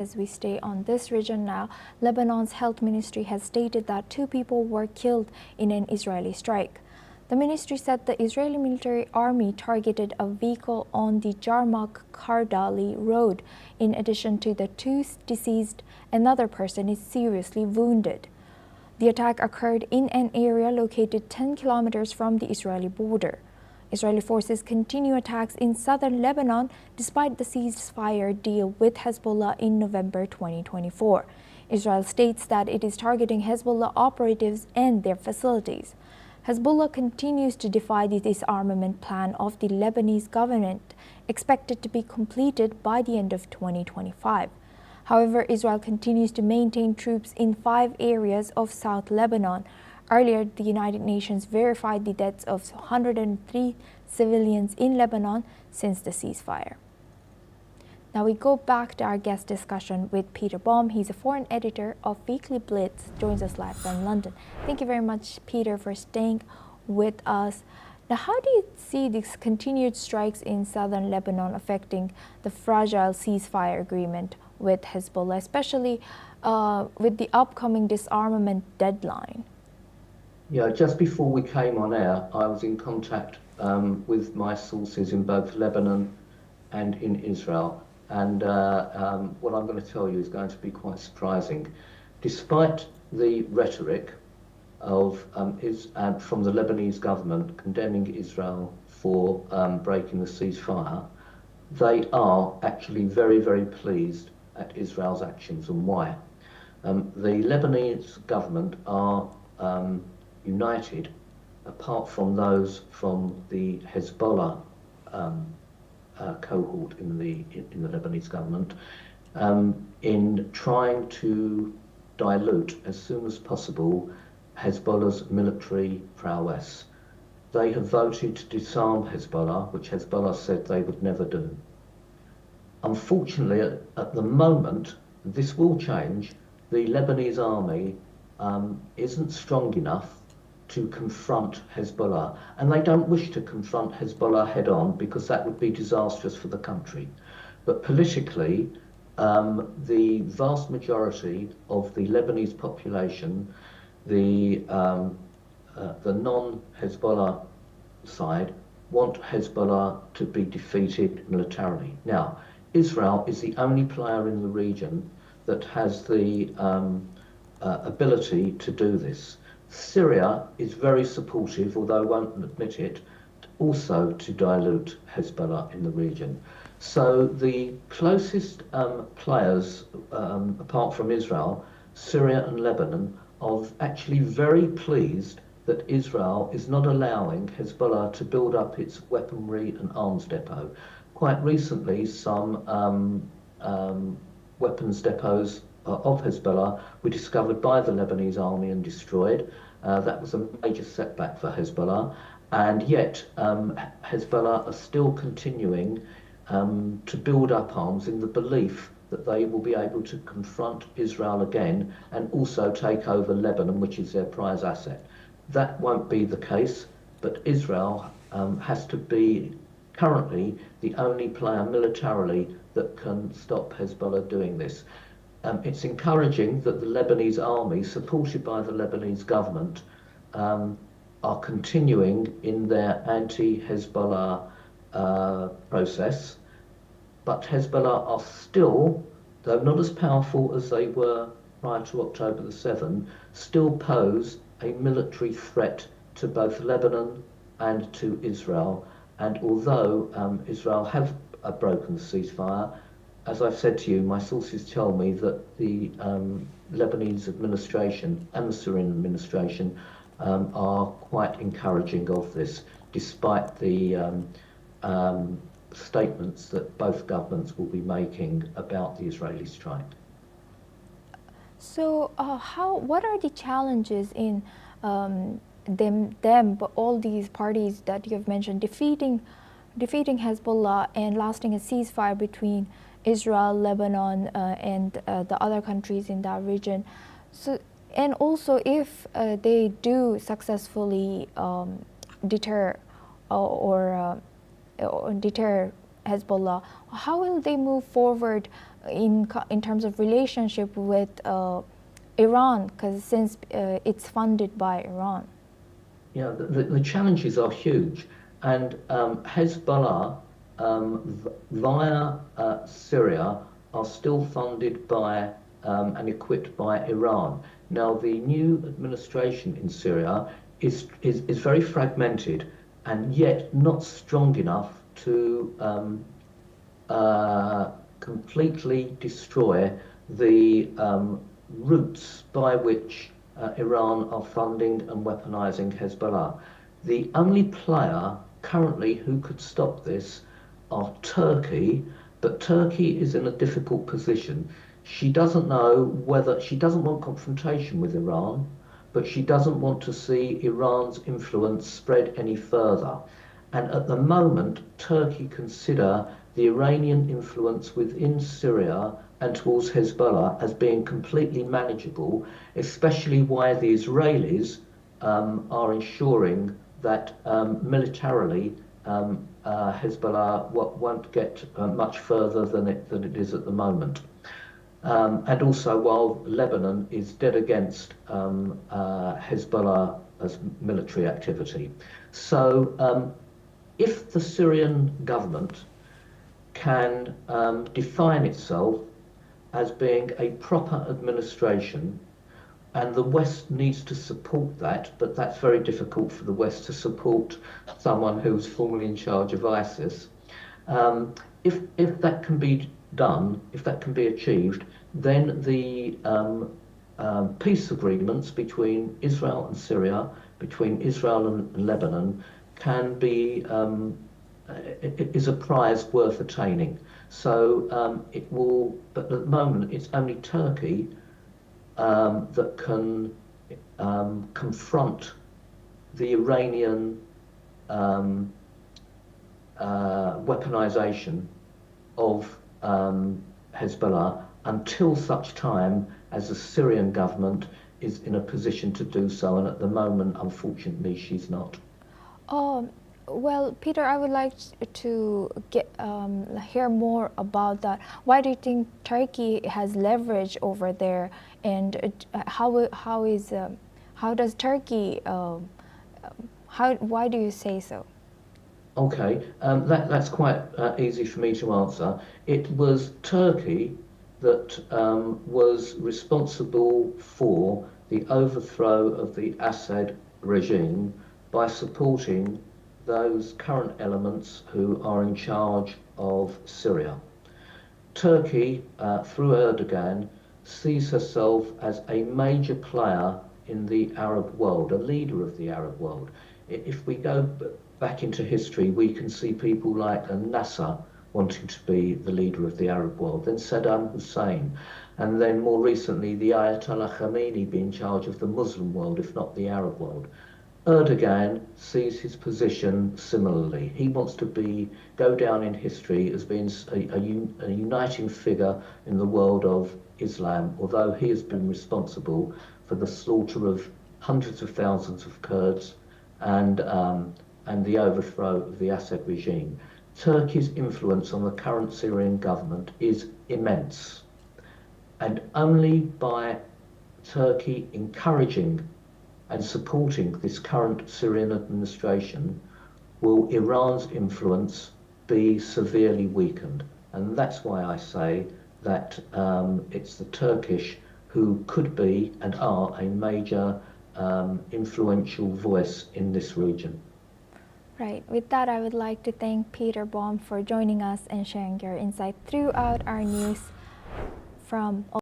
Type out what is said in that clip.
As we stay on this region now, Lebanon's health ministry has stated that 2 people were killed in an Israeli strike. The ministry said the Israeli military army targeted a vehicle on the Jarmak-Khardali Road. In addition to the 2 deceased, another person is seriously wounded. The attack occurred in an area located 10 kilometers from the Israeli border. Israeli forces continue attacks in southern Lebanon despite the ceasefire deal with Hezbollah in November 2024. Israel states that it is targeting Hezbollah operatives and their facilities. Hezbollah continues to defy the disarmament plan of the Lebanese government, expected to be completed by the end of 2025. However, Israel continues to maintain troops in 5 areas of South Lebanon. Earlier, the United Nations verified the deaths of 103 civilians in Lebanon since the ceasefire. Now we go back to our guest discussion with Peter Baum. He's a foreign editor of Weekly Blitz, joins us live from London. Thank you very much, Peter, for staying with us. Now, how do you see these continued strikes in southern Lebanon affecting the fragile ceasefire agreement with Hezbollah, especially with the upcoming disarmament deadline? Yeah, just before we came on air, I was in contact with my sources in both Lebanon and in Israel. And what I'm going to tell you is going to be quite surprising. Despite the rhetoric of from the Lebanese government condemning Israel for breaking the ceasefire, they are actually very, very pleased at Israel's actions. And why? The Lebanese government are united, apart from those from the Hezbollah cohort in the Lebanese government, in trying to dilute as soon as possible Hezbollah's military prowess. They have voted to disarm Hezbollah, which Hezbollah said they would never do. Unfortunately, at the moment, this will change. The Lebanese army isn't strong enough to confront Hezbollah, and they don't wish to confront Hezbollah head on because that would be disastrous for the country. But politically, the vast majority of the Lebanese population, the non-Hezbollah side, want Hezbollah to be defeated militarily. Now, Israel is the only player in the region that has the ability to do this. Syria is very supportive, although won't admit it, also to dilute Hezbollah in the region. So the closest players, apart from Israel, Syria and Lebanon, are actually very pleased that Israel is not allowing Hezbollah to build up its weaponry and arms depot. Quite recently, some weapons depots of Hezbollah were discovered by the Lebanese army and destroyed. That was a major setback for Hezbollah, and yet Hezbollah are still continuing to build up arms in the belief that they will be able to confront Israel again and also take over Lebanon, which is their prize asset. That won't be the case, but Israel has to be currently the only player militarily that can stop Hezbollah doing this. It's encouraging that the Lebanese army, supported by the Lebanese government, are continuing in their anti-Hezbollah process, but Hezbollah are still, though not as powerful as they were prior to October the 7th, still pose a military threat to both Lebanon and to Israel. And although Israel have broken the ceasefire, as I've said to you, my sources tell me that the Lebanese administration and the Syrian administration are quite encouraging of this, despite the statements that both governments will be making about the Israeli strike. So what are the challenges in but all these parties that you've mentioned defeating Hezbollah and lasting a ceasefire between Israel, Lebanon, and the other countries in that region? So, and also, if they do successfully deter deter Hezbollah, how will they move forward in terms of relationship with Iran, because since it's funded by Iran? Yeah, the challenges are huge, and Hezbollah via Syria are still funded by and equipped by Iran. Now, the new administration in Syria is very fragmented and yet not strong enough to completely destroy the routes by which Iran are funding and weaponizing Hezbollah. The only player currently who could stop this are Turkey, but Turkey is in a difficult position. She doesn't know whether she doesn't want confrontation with Iran, but she doesn't want to see Iran's influence spread any further. And at the moment, Turkey consider the Iranian influence within Syria and towards Hezbollah as being completely manageable, especially while the Israelis are ensuring that militarily Hezbollah won't get much further than it is at the moment. And also while Lebanon is dead against Hezbollah as military activity. So if the Syrian government can define itself as being a proper administration, and the West needs to support that, but that's very difficult for the West to support someone who's formally in charge of ISIS. If that can be done, if that can be achieved, then the peace agreements between Israel and Syria, between Israel and Lebanon, can be is a prize worth attaining. So it will, but at the moment it's only Turkey that can confront the Iranian weaponization of Hezbollah until such time as the Syrian government is in a position to do so, and at the moment, unfortunately, she's not. Well, Peter, I would like to hear more about that. Why do you think Turkey has leverage over there, and how does Turkey? Why do you say so? Okay, that's quite easy for me to answer. It was Turkey that was responsible for the overthrow of the Assad regime by supporting those current elements who are in charge of Syria. Turkey, through Erdogan, sees herself as a major player in the Arab world, a leader of the Arab world. If we go back into history, we can see people like Nasser wanting to be the leader of the Arab world, then Saddam Hussein, and then more recently the Ayatollah Khamenei being in charge of the Muslim world, if not the Arab world. Erdogan sees his position similarly. He wants to go down in history as being a uniting figure in the world of Islam, although he has been responsible for the slaughter of hundreds of thousands of Kurds and the overthrow of the Assad regime. Turkey's influence on the current Syrian government is immense, and only by Turkey encouraging and supporting this current Syrian administration will Iran's influence be severely weakened. And that's why I say that it's the Turkish who could be and are a major influential voice in this region. Right. With that, I would like to thank Peter Baum for joining us and sharing your insight throughout our news from